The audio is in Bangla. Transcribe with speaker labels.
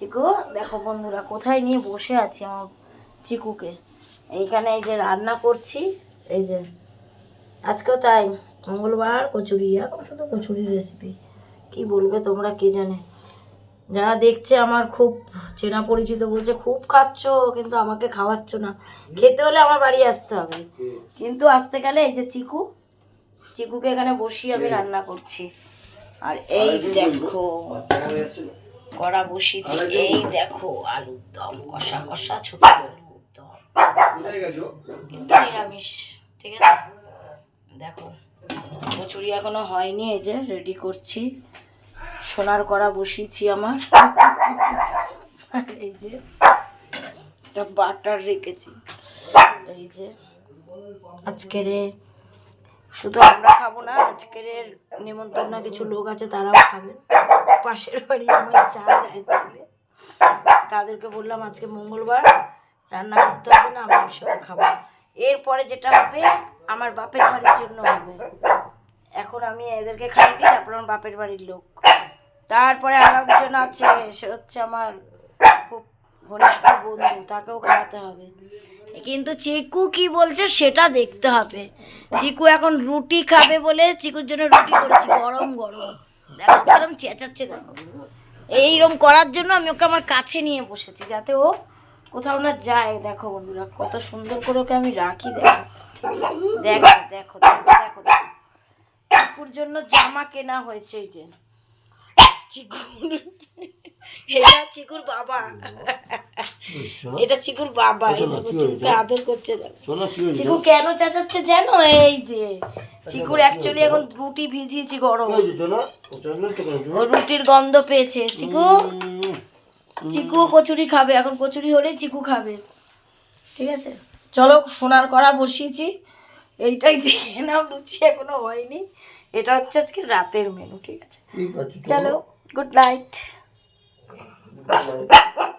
Speaker 1: চিকু দেখো বন্ধুরা কোথায় নিয়ে বসে আছি আমার চিকুকে। এইখানে এই যে রান্না করছি, এই যে আজকেও তাই মঙ্গলবার কচুরি, এখন শুধু কচুরির রেসিপি। কি বলবে তোমরা কে জানে। যারা দেখছে আমার খুব চেনা পরিচিত বলছে খুব খাচ্ছ কিন্তু আমাকে খাওয়াচ্ছ না, খেতে হলে আমার বাড়ি আসতে হবে। কিন্তু আসতে গেলে এই যে চিকুকে এখানে বসিয়ে আমি রান্না করছি। আর এই দেখো কড়া বসিয়েছি, এই দেখো আলুর দম, কষা কষা ছোট আলুর দম, কিন্তু নিরামিষ। ঠিক আছে, দেখো কচুরি এখনো হয়নি, এই যে রেডি করছি। সোনার কড়া বসিয়েছি আমার, এই যে একটা বাটার রেখেছি। এই যে আজকের শুধু আমরা খাবো না, আজকের নিমন্ত্রণ কিছু লোক আছে, তারাও খাবেন। পাশের বাড়ি আমার চা যায় তাহলে তাদেরকে বললাম আজকে মঙ্গলবার রান্না করতে হবে না, আমরা একসাথে খাবো। এরপরে যেটা হবে আমার বাপের বাড়ির জন্য হবে। এখন আমি এদেরকে খাইয়ে দিই, তারপর আমার বাপের বাড়ির লোক। তারপরে আর একজন আছে, সে হচ্ছে আমার খুব ঘনিষ্ঠ বন্ধু, তাকেও খাওয়াতে হবে। কিন্তু চিকু কি বলছে সেটা দেখতে হবে। চিকু এখন রুটি খাবে বলে চিকুর জন্য রুটি করেছি গরম গরম। দেখো গরম চেঁচাচ্ছে, দেখো এইরকম করার জন্য আমি ওকে আমার কাছে নিয়ে বসেছি যাতে ও কোথাও না যায়। দেখো বন্ধুরা কত সুন্দর করে ওকে আমি রাখি, দেখো দেখো দেখো দেখো দেখো। চিকুর জন্য জামা কেনা হয়েছে, এই যে চিকুর, এটা চিকুর বাবা, এটা চিকুর বাবা। এই দেখো চিকুকে আদর করছে, দেখো চিকু কেন চেঁচাচ্ছে জানো? এই যে চিকুর অ্যাকচুয়ালি এখন রুটি ভিজিয়েছি গরম, ও রুটির গন্ধ পেয়েছে। চিকু কচুরি খাবে, এখন কচুরি হলেই চিকু খাবে। ঠিক আছে, চলো সোনার কড়া বসিয়েছি, এইটাই দেখে নাও। লুচি এখনো হয়নি, এটা হচ্ছে আজকে রাতের মেনু। ঠিক আছে, চলো গুড নাইট।